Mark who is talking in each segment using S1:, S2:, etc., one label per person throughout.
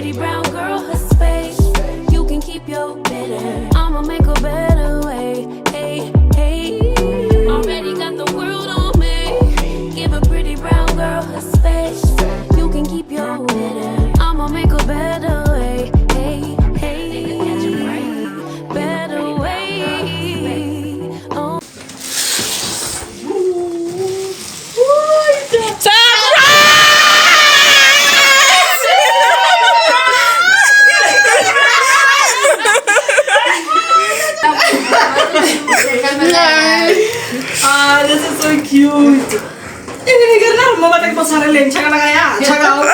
S1: pretty brown girl her space. You can keep your bitter. I'ma make a better way. Hey, hey. Already got the world on me. Give a pretty brown girl her space. You can keep your bitter. I'ma make a better way. Hey, hey. Better way. Oh.
S2: This is so cute. Ini karena mama tak pasar lain, cakap kaya, cakap.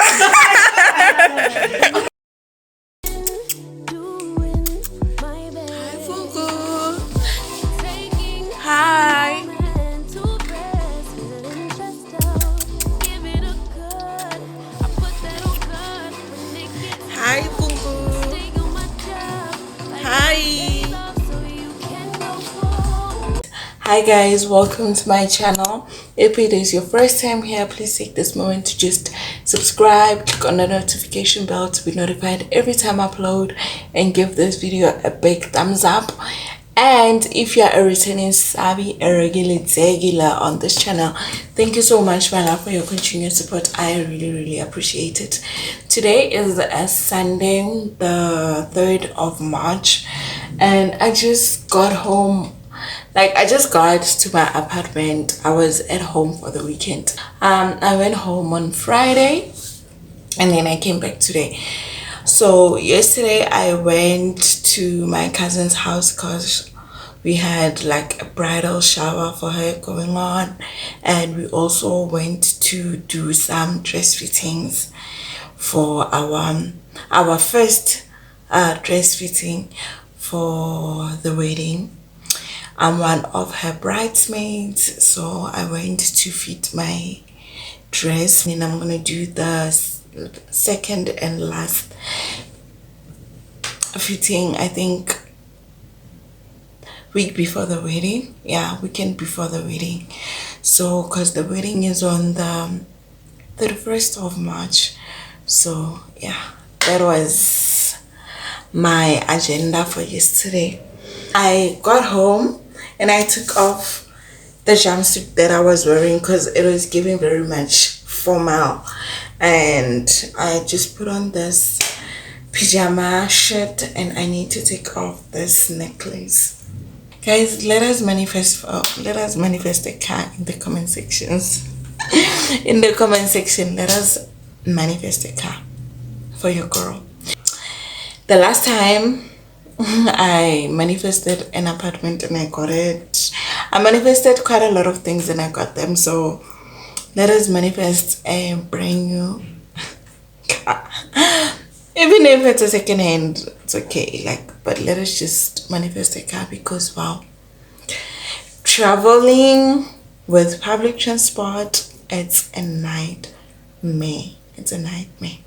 S3: Hi, Funko. Hi. Hi, Funko. Hi. Hi guys, welcome to my channel. If it is your first time here, please take this moment to just subscribe, click on the notification bell to be notified every time I upload, and give this video a big thumbs up. And if you're a returning savvy, a regular on this channel, thank you so much, my love, for your continued support. I really appreciate it. Today is a Sunday, the 3rd of March, and I just got home. I just got to my apartment. I was at home for the weekend. I went home on Friday and then I came back today. So yesterday I went to my cousin's house because we had like a bridal shower for her going on, and we also went to do some dress fittings for our first dress fitting for the wedding. I'm one of her bridesmaids, so I went to fit my dress, and I'm gonna do the second and last fitting, I think week before the wedding. Yeah, weekend before the wedding. So because the wedding is on the 31st of March. So yeah, that was my agenda for yesterday. I got home and I took off the jumpsuit that I was wearing because it was giving very much formal, and I just put on this pajama shirt, and I need to take off this necklace. Guys, let us manifest a car in the comment sections. In the comment section, let us manifest a car for your girl. The last time I manifested an apartment and I got it. I manifested quite a lot of things and I got them. So let us manifest a brand new car. Even if it's a second hand, it's okay. But let us just manifest a car, because wow, traveling with public transport, it's a nightmare. It's a nightmare.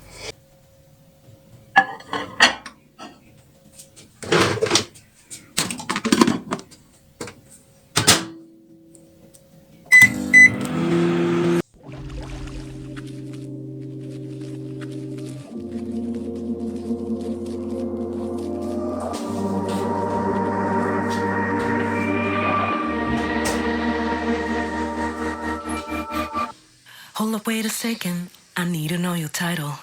S1: Hold up, wait a second. I need to know your title.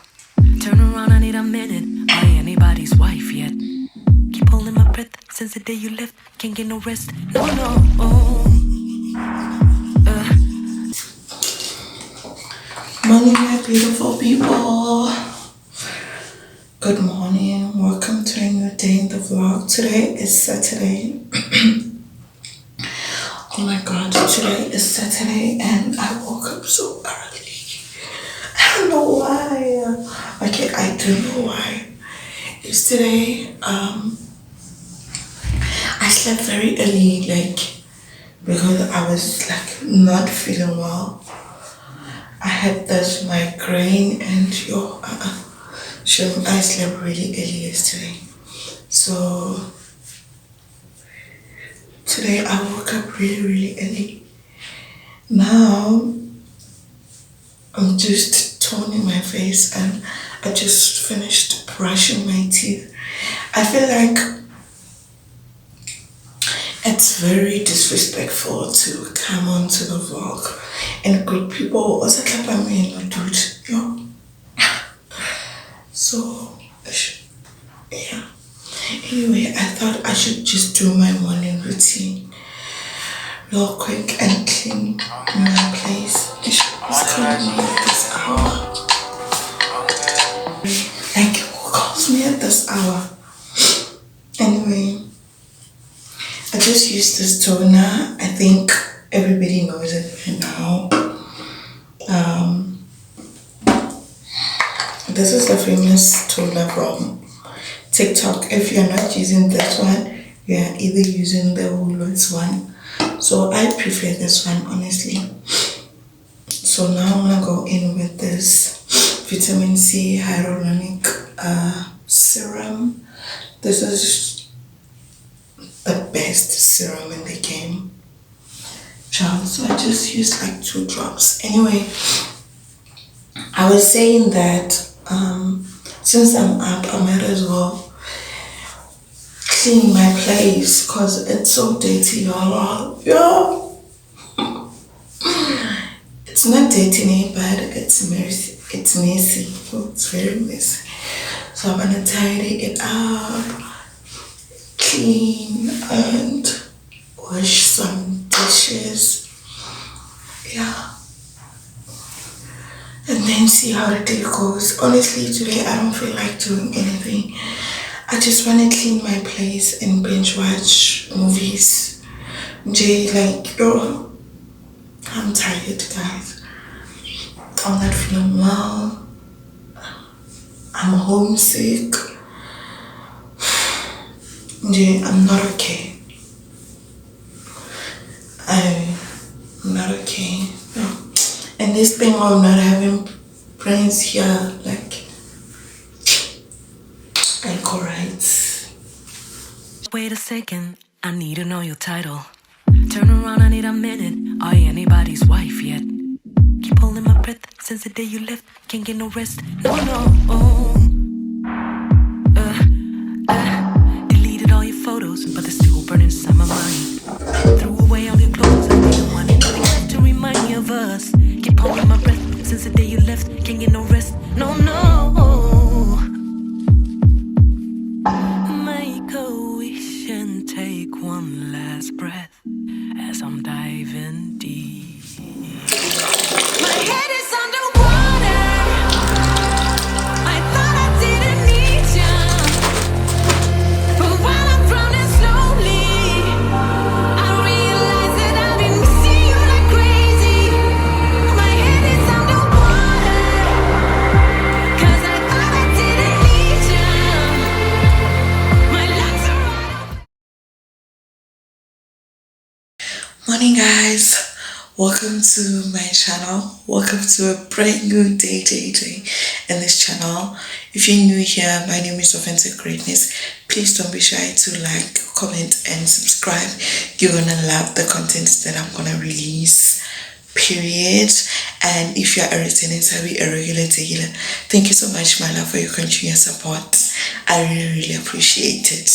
S1: Turn around, I need a minute. I ain't anybody's wife yet. Keep holding my breath since the day you left. Can't get no rest. No.
S3: Morning, my beautiful people. Good morning. Welcome to a new day in the vlog. Today is Saturday. Oh my god, today is Saturday and I woke up so early. I don't know why. Okay, I don't know why. Yesterday, I slept very early, because I was not feeling well. I had this migraine and I slept really early yesterday. So today I woke up really early. Now I'm just toning my face and I just finished brushing my teeth. I feel like it's very disrespectful to come onto the vlog and greet people also clap at me and not do it. Yo. So yeah. Anyway, I thought I should just do my morning routine real quick and clean my place. Who's calling me at this hour? Like, who calls me at this hour? Anyway, I just used this toner. I think everybody knows it by now. This is the famous toner from TikTok. If you're not using this one, you're either using the Woolworths one. So I prefer this one, honestly. So now I'm gonna go in with this vitamin C hyaluronic serum. This is the best serum in the game, child. So I just used like 2 drops. Anyway, I was saying that since I'm up, I might as well clean my place because it's so dirty, y'all. Yo, it's not dirty, but it's messy. It's messy. Oh, it's very messy. So I'm gonna tidy it up, clean and wash some dishes. Yeah. And then see how the day goes. Honestly, today I don't feel like doing anything. I just want to clean my place and binge watch movies. Like, oh, I'm tired, guys. I'm not feeling well. I'm homesick. I'm not okay. I'm not okay. No. And this thing of not having friends here, like alright.
S1: Wait a second, I need to know your title. Turn around, I need a minute. Are you anybody's wife yet? Keep holding my breath since the day you left. Can't get no rest. No, no. Deleted all your photos, but they're still burning inside my mind. Threw away all your clothes. I didn't want anything left to remind me of us. Keep holding my breath since the day you left. Can't get no rest. No, no. Make a wish and take one last breath as I'm diving deep. My head is underwater. I thought I didn't need you, but while I'm drowning slowly, I realize that I've been missing you like crazy. My head is underwater, 'cause I thought I didn't need you. My lungs are out.
S3: Morning, guys. Welcome to my channel. Welcome to a brand new day in this channel. If you're new here, my name is Authentic Greatness. Please don't be shy to like, comment, and subscribe. You're gonna love the content that I'm gonna release, period. And if you're a returning subby, a regular dealer, thank you so much, my love, for your continuous support. I really appreciate it.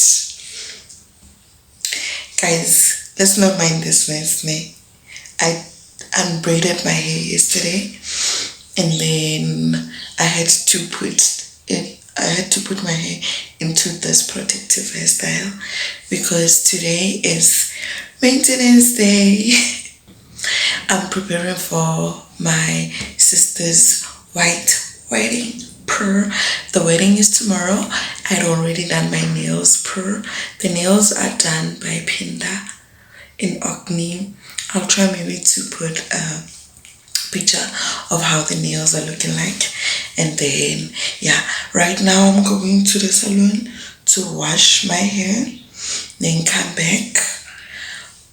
S3: Guys, let's not mind this mess, me. I unbraided my hair yesterday, and then I had to put my hair into this protective hairstyle because today is maintenance day. I'm preparing for my sister's white wedding. The wedding is tomorrow. I'd already done my nails. The nails are done by Pinda in Orkney. I'll try maybe to put a picture of how the nails are looking like. And then, yeah, right now I'm going to the salon to wash my hair, then come back,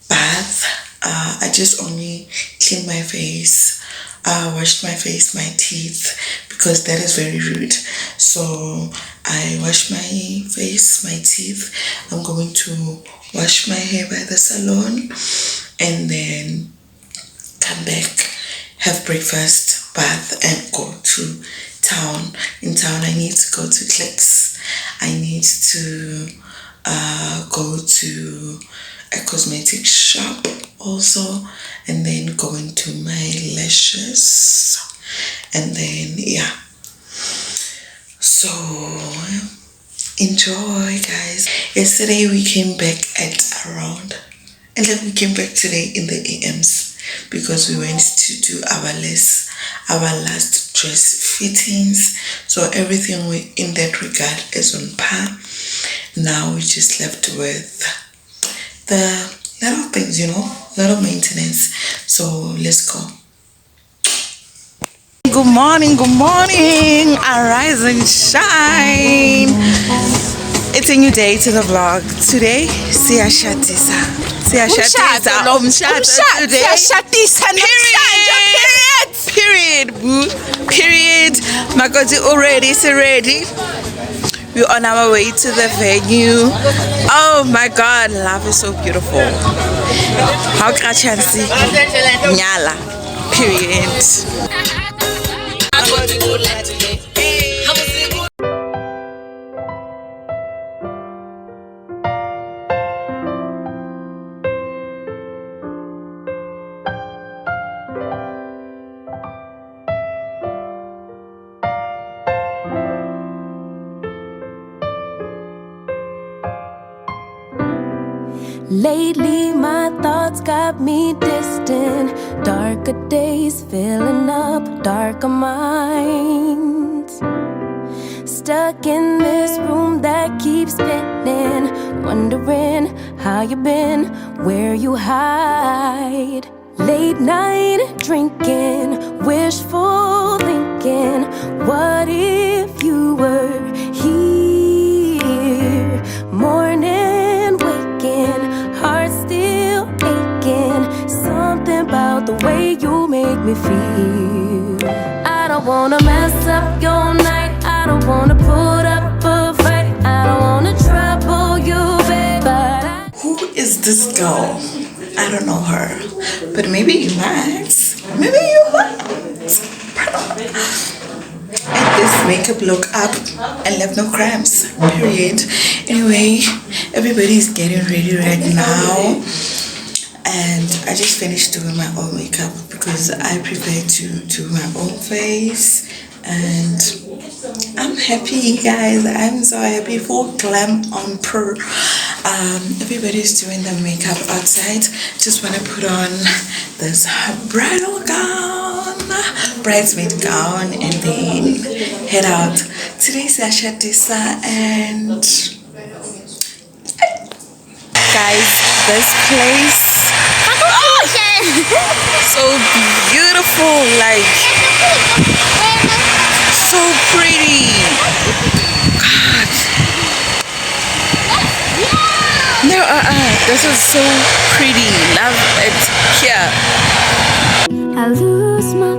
S3: bath. I just only clean my face, washed my face, my teeth, because that is very rude. So I wash my face, my teeth. I'm going to wash my hair by the salon and then come back, have breakfast, bath, and go to town. In town, I need to go to Clicks. I need to go to a cosmetic shop also, and then go into my lashes, and then yeah. So enjoy, guys. Yesterday we came back at around, and then we came back today in the AMs because we went to do our last dress fittings. So everything in that regard is on par. Now we just left with the little things, little maintenance. So let's go. Good morning, arise and shine. It's a new day to the vlog. Today, siyashatisa today. Period. Makoti already, ready. We're on our way to the venue. Oh my God, love is so beautiful. How can I see? Nyala. Period.
S1: Lately my thoughts got me distant. Darker days filling up darker minds. Stuck in this room that keeps spinning, wondering how you been, where you hide. Late night drinking, wishful thinking, what if you were here? Morning waking, heart still aching. Something about the way you make me feel. I don't wanna mess up your night, I don't wanna put up a fight, I don't wanna trouble you, babe, but
S3: Who is this girl? I don't know her, but maybe you might. Maybe you might. And this makeup look up and left no cramps. Period. Anyway, everybody's getting ready right now, and I just finished doing my own makeup because I prefer to do my own face, and I'm happy, guys. I'm so happy. Full glam on per. Everybody's doing the makeup outside. Just want to put on this bridal gown, bridesmaid gown, and then head out. Today's Ashatisa, and guys, this place, so beautiful, like so pretty. God. No, this is so pretty. Love it here.
S1: I lose my